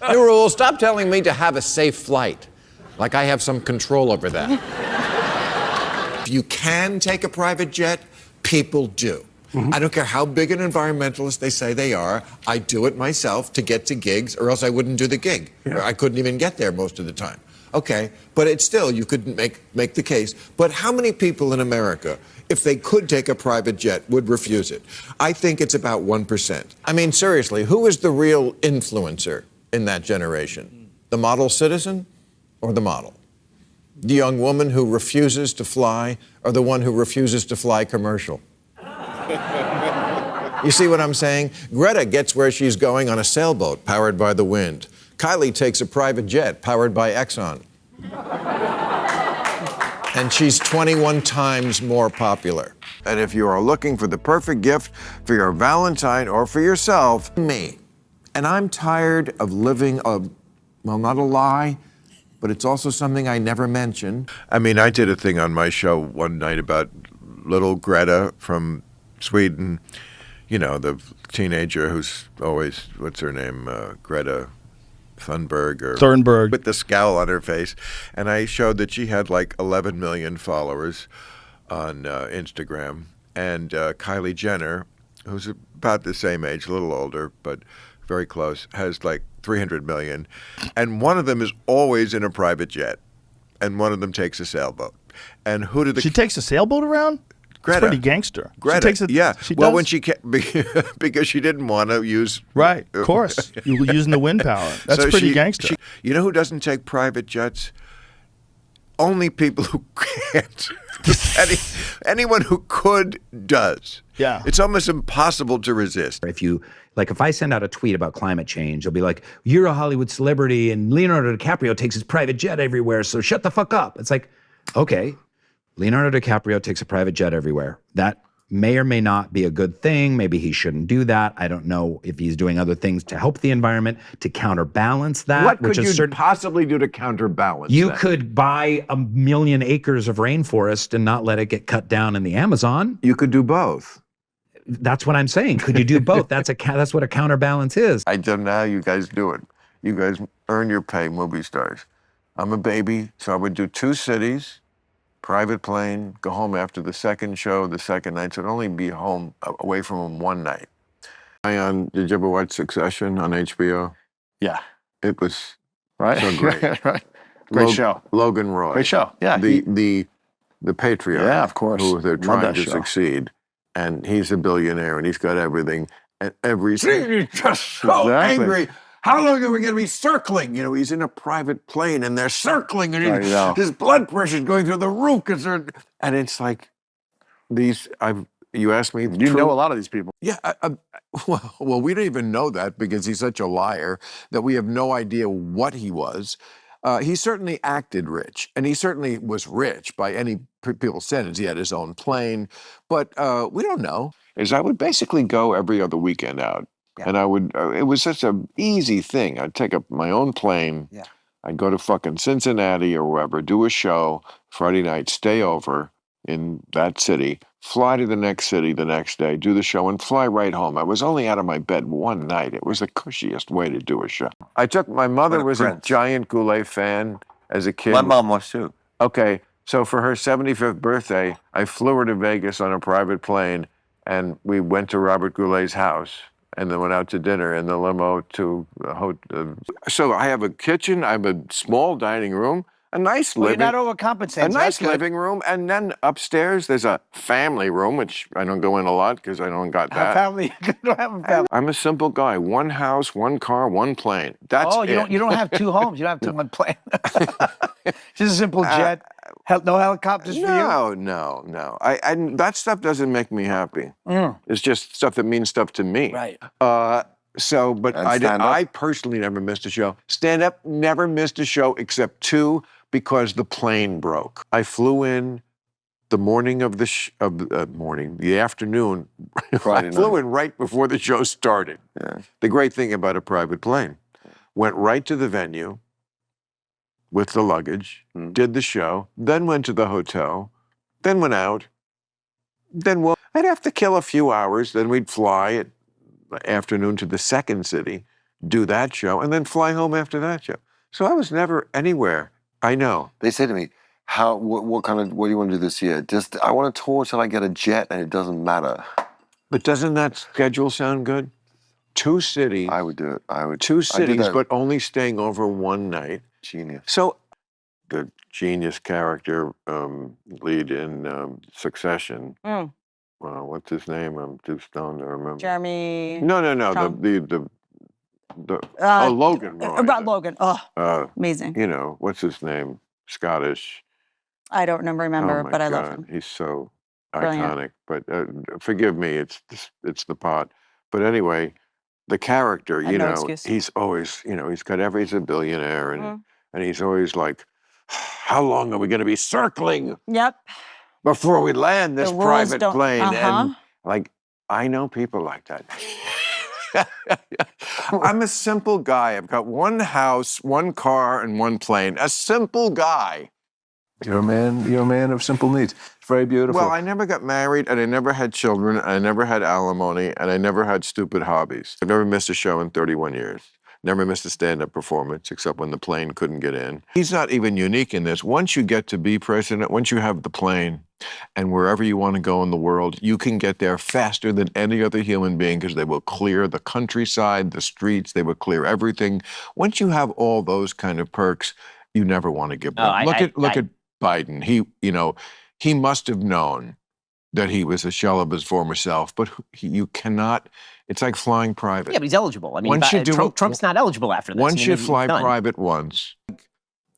New rule, stop telling me to have a safe flight. Like I have some control over that. If you can take a private jet, people do. I don't care how big an environmentalist they say they are. I do it myself to get to gigs, or else I wouldn't do the gig. Or I couldn't even get there most of the time. Okay, but it's still, you couldn't make the case. But how many people in America, if they could take a private jet, would refuse it? I think it's about 1%. I mean, seriously, who is the real influencer in that generation? The model citizen or the model? The young woman who refuses to fly or the one who refuses to fly commercial? You see what I'm saying? Greta gets where she's going on a sailboat powered by the wind. Kylie takes a private jet powered by Exxon. And she's 21 times more popular. And if you are looking for the perfect gift for your Valentine or for yourself, me. And I'm tired of living well, not a lie, but it's also something I never mention. I mean, I did a thing on my show one night about little Greta from Sweden, you know, the teenager who's always, what's her name, Greta Thunberg, with the scowl on her face. And I showed that she had like 11 million followers on Instagram. And Kylie Jenner, who's about the same age, a little older, but very close, has like 300 million. And one of them is always in a private jet. And one of them takes a sailboat. And who did She takes a sailboat around? Greta. It's pretty gangster. Greta, she takes it, yeah. She well, does? when she because she didn't want to use right, of course, you were using the wind power. That's so pretty gangster. You know who doesn't take private jets? Only people who can't. Anyone who could does. Yeah, it's almost impossible to resist. If I send out a tweet about climate change, it'll be like, you're a Hollywood celebrity and Leonardo DiCaprio takes his private jet everywhere, so shut the fuck up. It's like, okay. Leonardo DiCaprio takes a private jet everywhere. That may or may not be a good thing. Maybe he shouldn't do that. I don't know if he's doing other things to help the environment, to counterbalance that. What could you possibly do to counterbalance You that? could buy 1 million acres of rainforest and not let it get cut down in the Amazon. You could do both. That's what I'm saying. Could you do both? That's what a counterbalance is. I don't know how you guys do it. You guys earn your pay, movie stars. I'm a baby, so I would do 2 cities. Private plane, go home after the second show, the second night, so I'd only be home, away from him one night. Did you ever watch Succession on HBO? Yeah. It was right? so great. Right. Great show. Logan Roy. Great show, yeah. The patriarch. Yeah, of course. Who they're trying to show. succeed. And he's a billionaire, and he's got everything. And every scene, he's just so angry. How long are we going to be circling? You know, he's in a private plane and they're circling and his blood pressure's going through the roof. And it's like you asked me. You know a lot of these people. Yeah. Well, we don't even know that because he's such a liar that we have no idea what he was. He certainly acted rich, and he certainly was rich by any people's standards. He had his own plane, but we don't know. I would basically go every other weekend out. Yeah. And I would, it was such an easy thing. I'd take up my own plane. Yeah. I'd go to fucking Cincinnati or wherever, do a show Friday night, stay over in that city, fly to the next city the next day, do the show, and fly right home. I was only out of my bed one night. It was the cushiest way to do a show. My mother was a giant Goulet fan as a kid. My mom was too. Okay, so for her 75th birthday, I flew her to Vegas on a private plane, and we went to Robert Goulet's house. And then went out to dinner in the limo to a hotel. So I have a kitchen, I have a small dining room, a nice living. You're not overcompensating. A nice living room, and then upstairs there's a family room, which I don't go in a lot because I don't got that. Family, you don't have a family. I'm a simple guy. 1 house, 1 car, 1 plane. That's it. You don't have 2 homes. You don't have 1 plane. Just a simple jet. No helicopters for you? No. That stuff doesn't make me happy. It's just stuff that means stuff to me. Right. I personally never missed a show. Stand-up never missed a show except 2 because the plane broke. I flew in the morning of the afternoon. I flew in right before the show started. Yeah. The great thing about a private plane, went right to the venue with the luggage, did the show, then went to the hotel, then went out, then I'd have to kill a few hours, then we'd fly at afternoon to the second city, do that show, and then fly home after that show. So I was never anywhere. I know. They say to me, what do you want to do this year? Just, I want to tour till I get a jet and it doesn't matter. But doesn't that schedule sound good? 2 cities. I would do it. I would. 2 I did cities, that. but only staying over 1 night. Genius. So the genius character lead in Succession. What's his name? I'm too stoned to remember. Jeremy. No. Trump. Logan. Roy. About Logan. Oh, amazing. You know, what's his name? Scottish. I don't remember, Oh my but I God. love him. He's so Brilliant. iconic. But forgive me, it's the pot. But anyway, the character, I you have no know, excuse. he's always, you know, he's a billionaire, and he's always like, how long are we going to be circling Yep. before we land this The rules private don't- plane? uh-huh. And like, I know people like that. I'm a simple guy. I've got 1 house, 1 car, and 1 plane. A simple guy. You're a man of simple needs. Very beautiful. Well, I never got married, and I never had children, and I never had alimony, and I never had stupid hobbies. I've never missed a show in 31 years. Never missed a stand-up performance, except when the plane couldn't get in. He's not even unique in this. Once you get to be president, once you have the plane, and wherever you want to go in the world, you can get there faster than any other human being because they will clear the countryside, the streets, they will clear everything. Once you have all those kind of perks, you never want to give up. Look at Biden. He must have known that he was a shell of his former self, but you cannot. It's like flying private. Yeah, but he's eligible. I mean, Once you do Trump's not eligible after this. Once I mean, you he's fly done. private once,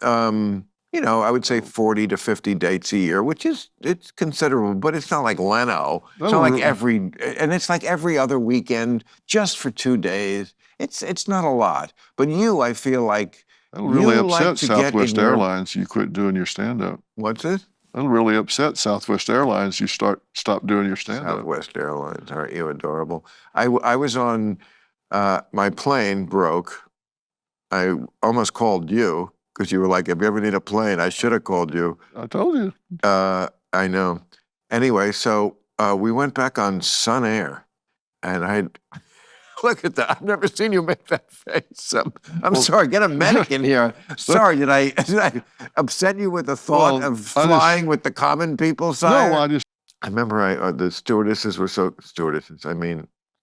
I would say 40 to 50 dates a year, which it's considerable, but it's not like Leno. It's not like it's like every other weekend just for 2 days. It's not a lot. But I feel like That'll really you upset like to get Southwest in your- Airlines. You quit doing your stand-up. What's it? That'll really upset Southwest Airlines. You stop doing your stand-up. Southwest Airlines, aren't you adorable? I was on, my plane broke. I almost called you because you were like, if you ever need a plane, I should have called you. I told you. I know. Anyway, so we went back on Sun Air, and look at that. I've never seen you make that face. I'm sorry. Get a medic in here. Sorry, did I upset you with the thought of flying with the common people, sire? No, I remember the stewardesses were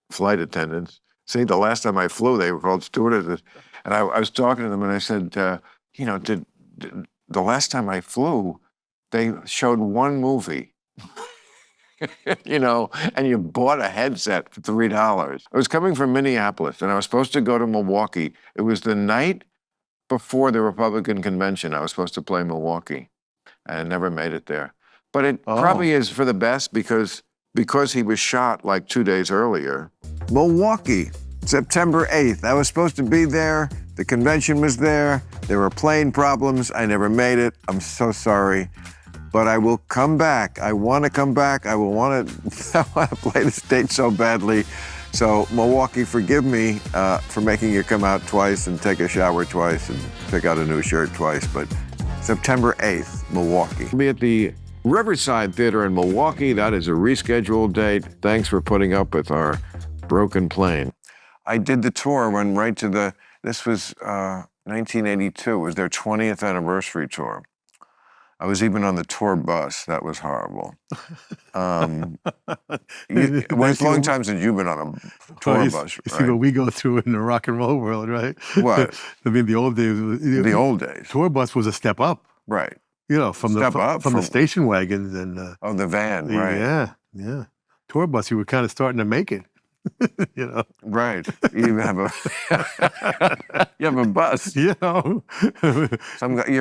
flight attendants. See, the last time I flew, they were called stewardesses. And I was talking to them, and I said, did the last time I flew, they showed 1 movie. And you bought a headset for $3. I was coming from Minneapolis, and I was supposed to go to Milwaukee. It was the night before the Republican convention. I was supposed to play Milwaukee, and I never made it there. But it probably is for the best because he was shot like 2 days earlier. Milwaukee, September 8th. I was supposed to be there. The convention was there. There were plane problems. I never made it. I'm so sorry. But I will come back. I want to come back. I want to play the state so badly. So Milwaukee, forgive me for making you come out twice and take a shower twice and pick out a new shirt twice. But September 8th, Milwaukee. We'll be at the Riverside Theater in Milwaukee. That is a rescheduled date. Thanks for putting up with our broken plane. I did the tour, went right to this was 1982. It was their 20th anniversary tour. I was even on the tour bus. That was horrible. When's the long time since you've been on a tour bus? You see what we go through in the rock and roll world, right? What? I mean, the old days. The old days. Tour bus was a step up. Right. From Step up the station wagons and. The van, right. Yeah. Tour bus, you were kind of starting to make it. Right. You have a bus. You're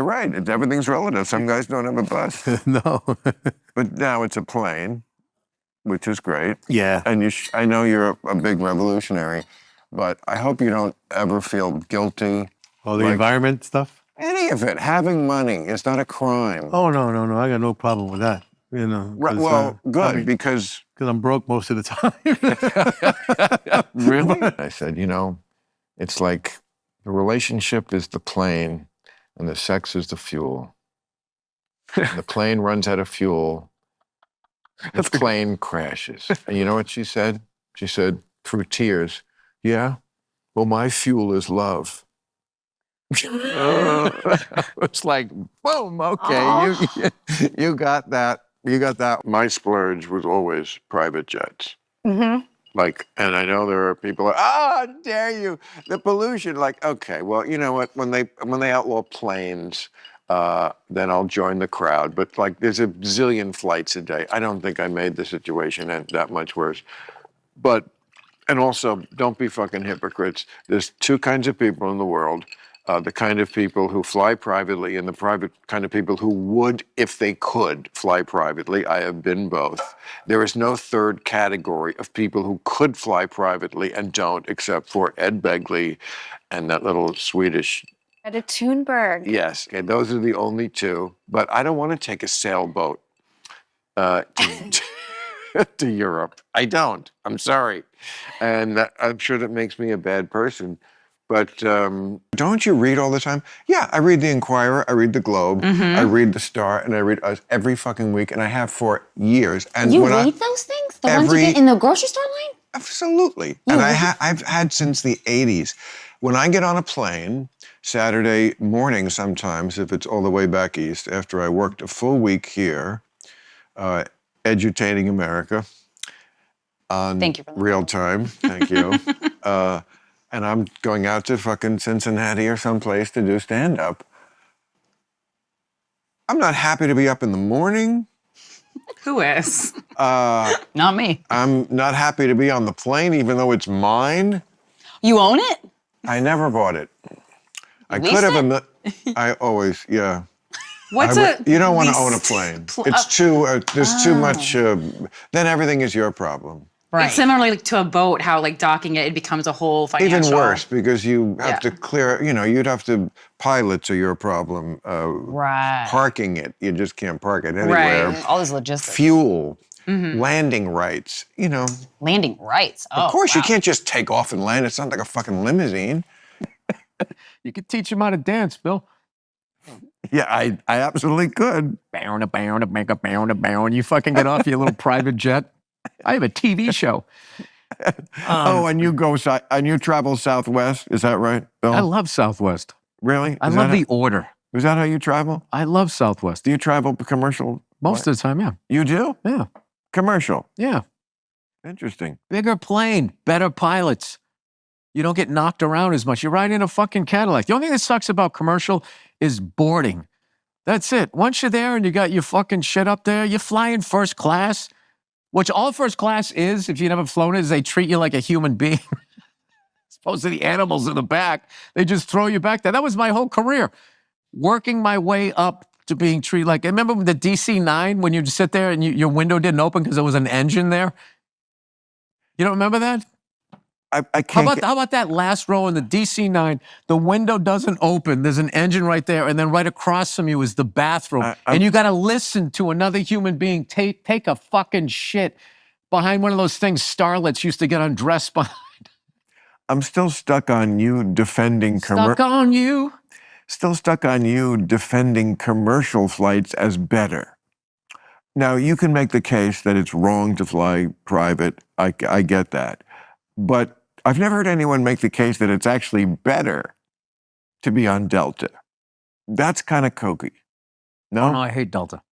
right. Everything's relative. Some guys don't have a bus. No. But now it's a plane, which is great. Yeah. And I know you're a big revolutionary, but I hope you don't ever feel guilty. Oh, the environment stuff? Any of it. Having money is not a crime. Oh, no. I got no problem with that. Right, well, good, because I'm broke most of the time. Really? I said, it's like the relationship is the plane and the sex is the fuel. The plane runs out of fuel. The plane crashes. And you know what she said? She said, through tears, yeah, Well, my fuel is love. It's like, boom, okay, you got that. You got that. My splurge was always private jets. Like, and I know there are people like, how dare you? The pollution. Like, okay, well, you know what? When they outlaw planes, then I'll join the crowd. But like, there's a zillion flights a day. I don't think I made the situation that much worse. But, and also, don't be fucking hypocrites. There's two kinds of people in the world. The kind of people who fly privately and the private kind of people who would, if they could, fly privately. I have been both. There is no third category of people who could fly privately and don't, except for Ed Begley and that little Swedish. Greta Thunberg. Yes, okay, those are the only two. But I don't want to take a sailboat to Europe. I don't. I'm sorry. And I'm sure that makes me a bad person. But don't you read all the time? Yeah, I read the Inquirer, I read the Globe, I read the Star, and I read Us every fucking week, and I have for years. And You read those things? The ones you get in the grocery store line? Absolutely. And I've had since the 80s. When I get on a plane, Saturday morning sometimes, if it's all the way back east, after I worked a full week here, edutaining America on real time. Thank you. And I'm going out to fucking Cincinnati or someplace to do stand-up. I'm not happy to be up in the morning. Who is? Not me. I'm not happy to be on the plane, even though it's mine. You own it? I never bought it. I could have. I always, yeah. You don't want to own a plane. It's too. There's too much. Then everything is your problem. Right. It's similarly to a boat, how like docking it becomes a whole financial. Even worse, because you have to clear, you'd have to, pilots are your problem. Right. Parking it, you just can't park it anywhere. Right. All these logistics. Fuel, landing rights, Landing rights. Oh, of course, you can't just take off and land. It's not like a fucking limousine. You could teach him how to dance, Bill. Yeah, I absolutely could. Bound. You fucking get off your little private jet. I have a TV show. And you travel Southwest, is that right, Bill? I love Southwest. Really? I love the order. Is that how you travel? I love Southwest. Do you travel commercial? Most of the time, yeah. You do? Yeah. Commercial? Yeah. Interesting. Bigger plane, better pilots. You don't get knocked around as much. You ride in a fucking Cadillac. The only thing that sucks about commercial is boarding. That's it. Once you're there and you got your fucking shit up there, you're flying first class. Which all first class is, if you've never flown it, is they treat you like a human being. As opposed to the animals in the back. They just throw you back there. That was my whole career. Working my way up to being treated like, I remember the DC-9 when you just sit there and your window didn't open because there was an engine there? You don't remember that? I can't. How about that last row in the DC-9? The window doesn't open. There's an engine right there, and then right across from you is the bathroom, and you got to listen to another human being take a fucking shit behind one of those things starlets used to get undressed behind. I'm still stuck on you defending Stuck on you. Still stuck on you defending commercial flights as better. Now you can make the case that it's wrong to fly private. I get that, but I've never heard anyone make the case that it's actually better to be on Delta. That's kind of kooky. No? Oh, no, I hate Delta.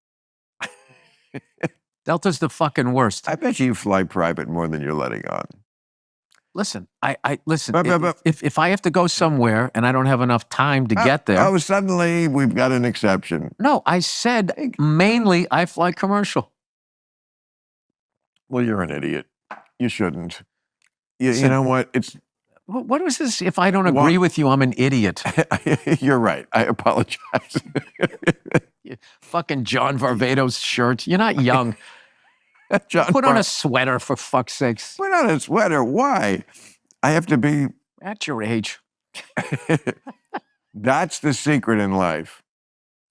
Delta's the fucking worst. I bet you fly private more than you're letting on. Listen, listen. If I have to go somewhere and I don't have enough time to get there. Oh, suddenly we've got an exception. No, I said mainly I fly commercial. Well, you're an idiot. You shouldn't. You know what? What was this? If I don't agree with you, I'm an idiot. You're right. I apologize. Fucking John Varvatos shirt. You're not young. Put on a sweater, for fuck's sakes. Put on a sweater? Why? I have to be... At your age. That's the secret in life.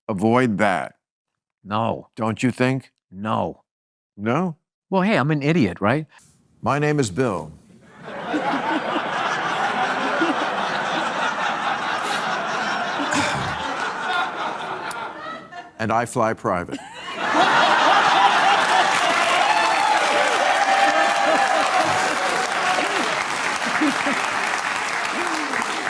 Avoid that. No. Don't you think? No. No? Well, hey, I'm an idiot, right? My name is Bill. And I fly private.